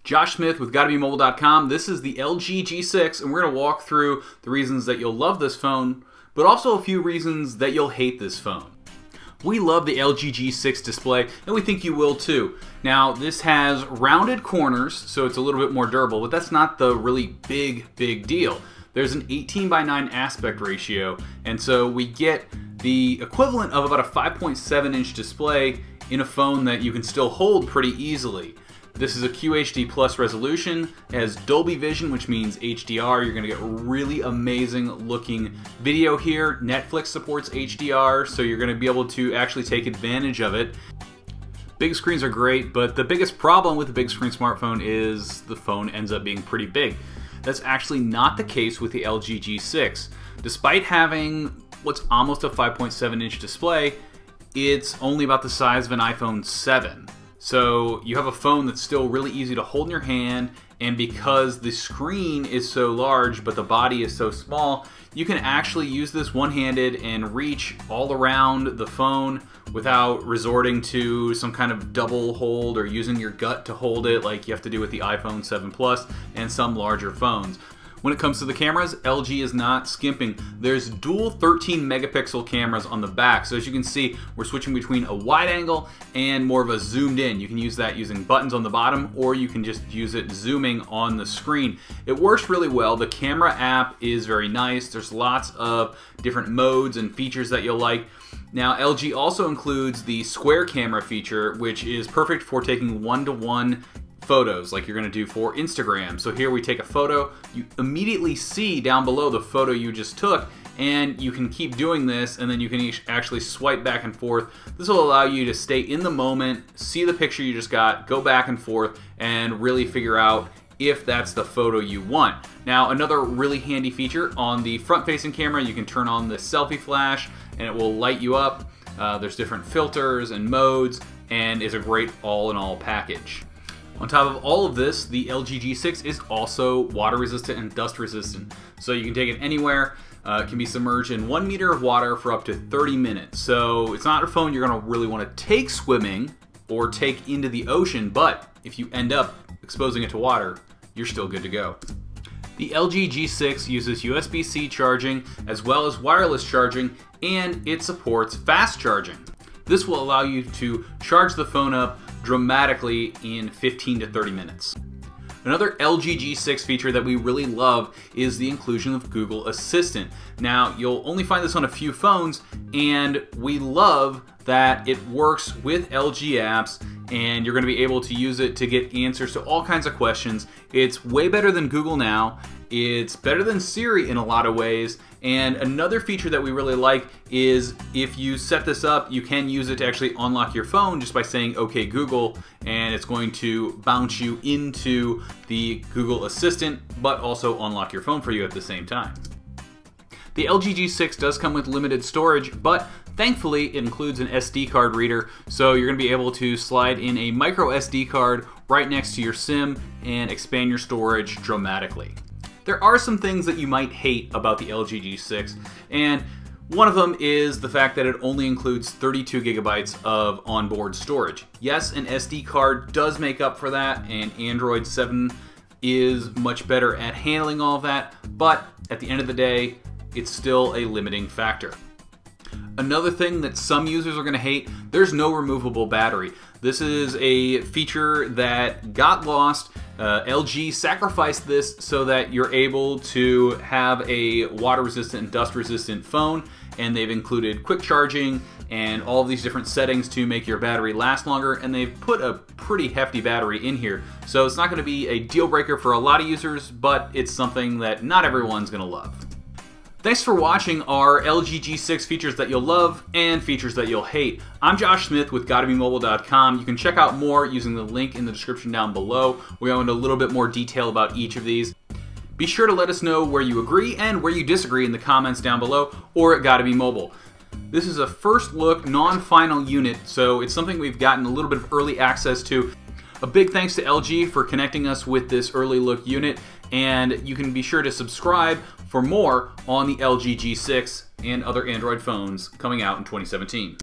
Josh Smith with GottaBeMobile.com. This is the LG G6, and we're going to walk through the reasons that you'll love this phone, but also a few reasons that you'll hate this phone. We love the LG G6 display, and we think you will too. Now, this has rounded corners, so it's a little bit more durable, but that's not the really big deal. There's an 18:9 aspect ratio, and so we get the equivalent of about a 5.7-inch display in a phone that you can still hold pretty easily. This is a QHD Plus resolution. It has Dolby Vision, which means HDR. You're going to get really amazing looking video here. Netflix supports HDR, so you're going to be able to actually take advantage of it. Big screens are great, but the biggest problem with the big screen smartphone is the phone ends up being pretty big. That's actually not the case with the LG G6. Despite having what's almost a 5.7-inch display, it's only about the size of an iPhone 7. So you have a phone that's still really easy to hold in your hand, and because the screen is so large but the body is so small, you can actually use this one-handed and reach all around the phone without resorting to some kind of double hold or using your gut to hold it like you have to do with the iPhone 7 Plus and some larger phones. When it comes to the cameras, LG is not skimping. There's dual 13 megapixel cameras on the back. So as you can see, we're switching between a wide angle and more of a zoomed in. You can use that using buttons on the bottom, or you can just use it zooming on the screen. It works really well. The camera app is very nice. There's lots of different modes and features that you'll like. Now, LG also includes the square camera feature, which is perfect for taking one-to-one photos like you're going to do for Instagram. So here we take a photo, you immediately see down below the photo you just took, and you can keep doing this, and then you can actually swipe back and forth. This will allow you to stay in the moment, see the picture you just got, go back and forth, and really figure out if that's the photo you want. Now, another really handy feature on the front-facing camera, you can turn on the selfie flash and it will light you up. There's different filters and modes, and it's a great all-in-all package. On top of all of this, the LG G6 is also water resistant and dust resistant. So you can take it anywhere. It can be submerged in 1 meter of water for up to 30 minutes. So it's not a phone you're going to really want to take swimming or take into the ocean, but if you end up exposing it to water, you're still good to go. The LG G6 uses USB-C charging as well as wireless charging, and it supports fast charging. This will allow you to charge the phone up dramatically in 15 to 30 minutes. Another LG G6 feature that we really love is the inclusion of Google Assistant. Now, you'll only find this on a few phones, and we love that it works with LG apps, and you're going to be able to use it to get answers to all kinds of questions. It's way better than Google Now. It's better than Siri in a lot of ways, and another feature that we really like is if you set this up, you can use it to actually unlock your phone just by saying "Okay Google," and it's going to bounce you into the Google Assistant, but also unlock your phone for you at the same time. The LG G6 does come with limited storage, but thankfully it includes an SD card reader, so you're going to be able to slide in a micro SD card right next to your SIM and expand your storage dramatically. There are some things that you might hate about the LG G6, and one of them is the fact that it only includes 32 gigabytes of onboard storage. Yes, an SD card does make up for that, and Android 7 is much better at handling all of that, but at the end of the day, it's still a limiting factor. Another thing that some users are going to hate, there's no removable battery. This is a feature that got lost. LG sacrificed this so that you're able to have a water resistant and dust resistant phone, and they've included quick charging and all of these different settings to make your battery last longer, and they've put a pretty hefty battery in here. So it's not going to be a deal breaker for a lot of users, but it's something that not everyone's going to love. Thanks for watching our LG G6 features that you'll love and features that you'll hate. I'm Josh Smith with GottaBeMobile.com. You can check out more using the link in the description down below. We go into a little bit more detail about each of these. Be sure to let us know where you agree and where you disagree in the comments down below or at GottaBeMobile. This is a first look, non-final unit, so it's something we've gotten a little bit of early access to. A big thanks to LG for connecting us with this early look unit, and you can be sure to subscribe for more on the LG G6 and other Android phones coming out in 2017.